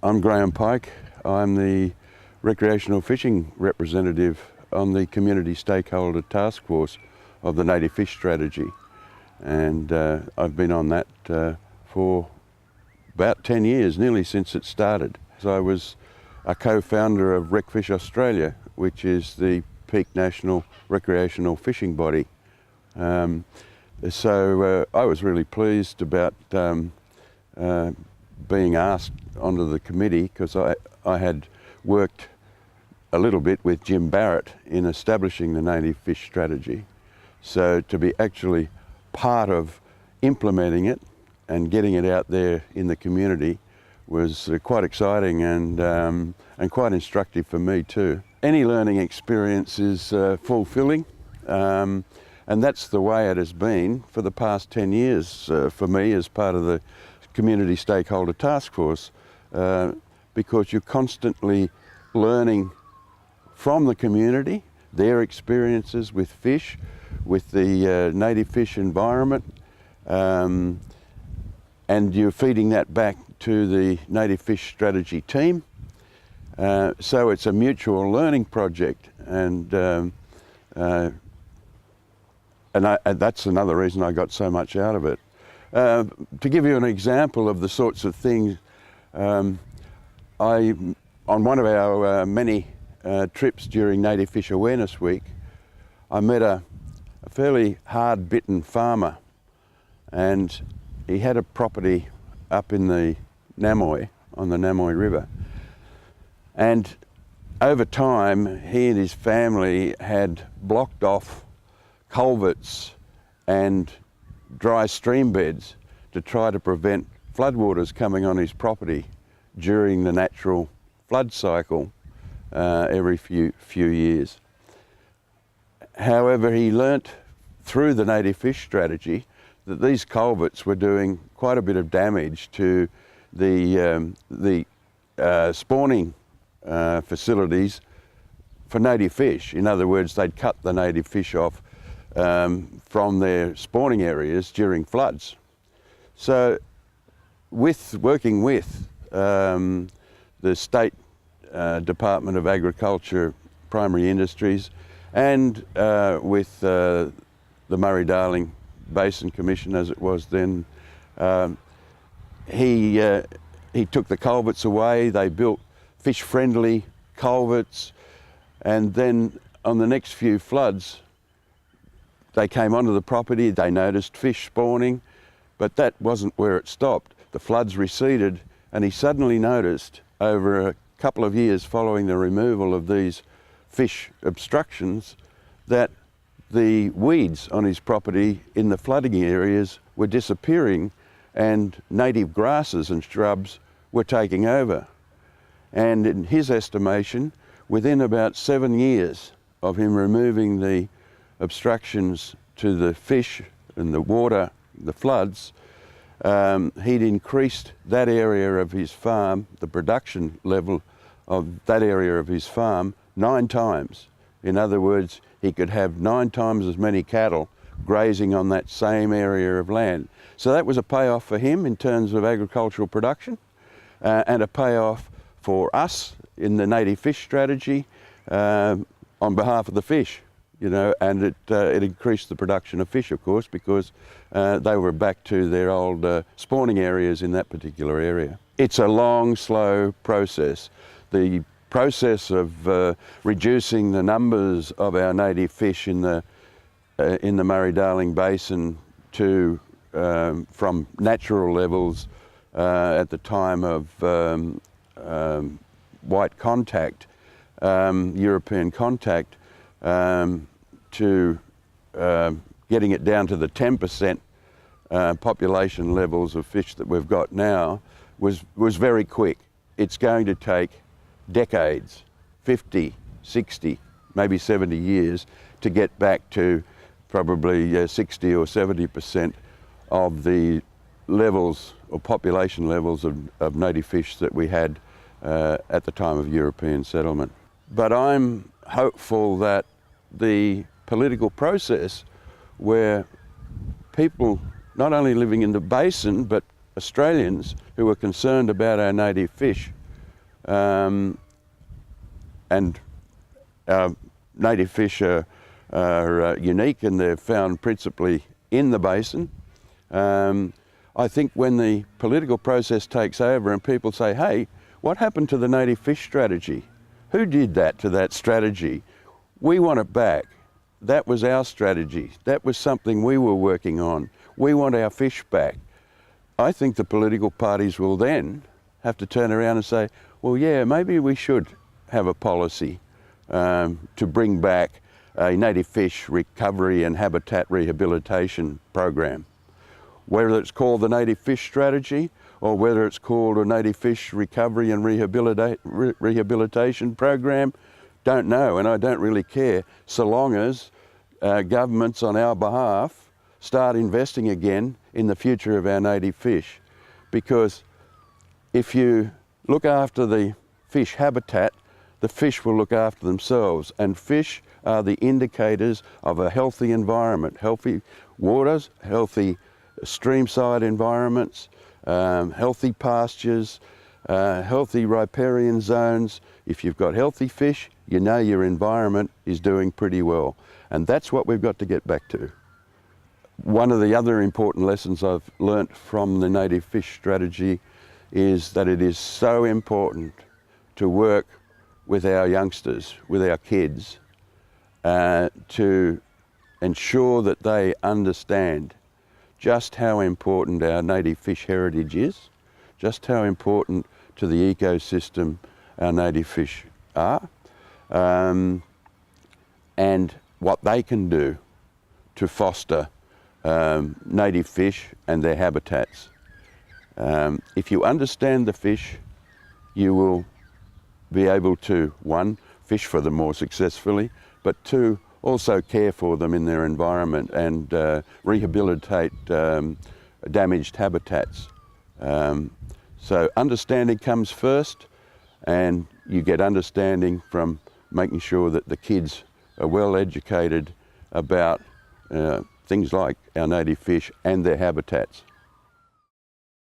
I'm Graham Pike. I'm the recreational fishing representative on the Community Stakeholder Task Force of the Native Fish Strategy. And I've been on that for about 10 years, nearly since it started. So I was a co-founder of RecFish Australia, which is the peak national recreational fishing body. So I was really pleased about being asked onto the committee, because I had worked a little bit with Jim Barrett in establishing the Native Fish Strategy. So to be actually part of implementing it and getting it out there in the community was quite exciting and quite instructive for me too. Any learning experience is fulfilling, and that's the way it has been for the past 10 years for me as part of the Community Stakeholder Task Force, because you're constantly learning from the community, their experiences with fish, with the native fish environment, and you're feeding that back to the Native Fish Strategy team. So it's a mutual learning project, and that's another reason I got so much out of it. To give you an example of the sorts of things, on one of our many trips during Native Fish Awareness Week, I met a fairly hard-bitten farmer, and he had a property up in the Namoy, on the Namoy River. And over time, he and his family had blocked off culverts and dry stream beds to try to prevent floodwaters coming on his property during the natural flood cycle every few years. However, he learnt through the Native Fish Strategy that these culverts were doing quite a bit of damage to the spawning facilities for native fish. In other words, they'd cut the native fish off from their spawning areas during floods. So working with the State Department of Agriculture, Primary Industries, and with the Murray-Darling Basin Commission, as it was then, he took the culverts away. They built fish-friendly culverts, and then on the next few floods, they came onto the property, they noticed fish spawning, but that wasn't where it stopped. The floods receded, and he suddenly noticed, over a couple of years following the removal of these fish obstructions, that the weeds on his property in the flooding areas were disappearing, and native grasses and shrubs were taking over. And in his estimation, within about 7 years of him removing the obstructions to the fish and the water, the floods, he'd increased that area of his farm, the production level of that area of his farm, 9 times. In other words, he could have 9 times as many cattle grazing on that same area of land. So that was a payoff for him in terms of agricultural production, and a payoff for us in the Native Fish Strategy on behalf of the fish. You know, and it increased the production of fish, of course, because they were back to their old spawning areas in that particular area. It's a long, slow process. The process of reducing the numbers of our native fish in the Murray-Darling Basin to from natural levels at the time of white contact, European contact, to getting it down to the 10% population levels of fish that we've got now was very quick. It's going to take decades, 50, 60, maybe 70 years to get back to probably 60 or 70% of the levels or population levels of native fish that we had at the time of European settlement. But I'm hopeful that the political process where people not only living in the basin but Australians who are concerned about our native fish and our native fish are unique, and they're found principally in the basin. I think when the political process takes over and people say, hey, what happened to the native fish strategy? Who did that to that strategy? We want it back. That was our strategy. That was something we were working on. We want our fish back. I think the political parties will then have to turn around and say, well, yeah, maybe we should have a policy to bring back a native fish recovery and habitat rehabilitation program. Whether it's called the native fish strategy or whether it's called a native fish recovery and rehabilitation program, don't know, and I don't really care, so long as governments on our behalf start investing again in the future of our native fish. Because if you look after the fish habitat, the fish will look after themselves, and fish are the indicators of a healthy environment, healthy waters, healthy streamside environments, healthy pastures, healthy riparian zones. If you've got healthy fish, you know your environment is doing pretty well. And that's what we've got to get back to. One of the other important lessons I've learnt from the native fish strategy is that it is so important to work with our youngsters, with our kids, to ensure that they understand just how important our native fish heritage is, just how important to the ecosystem our native fish are, and what they can do to foster native fish and their habitats. If you understand the fish, you will be able to, one, fish for them more successfully, but two, also care for them in their environment and rehabilitate damaged habitats. So understanding comes first, and you get understanding from making sure that the kids are well educated about things like our native fish and their habitats.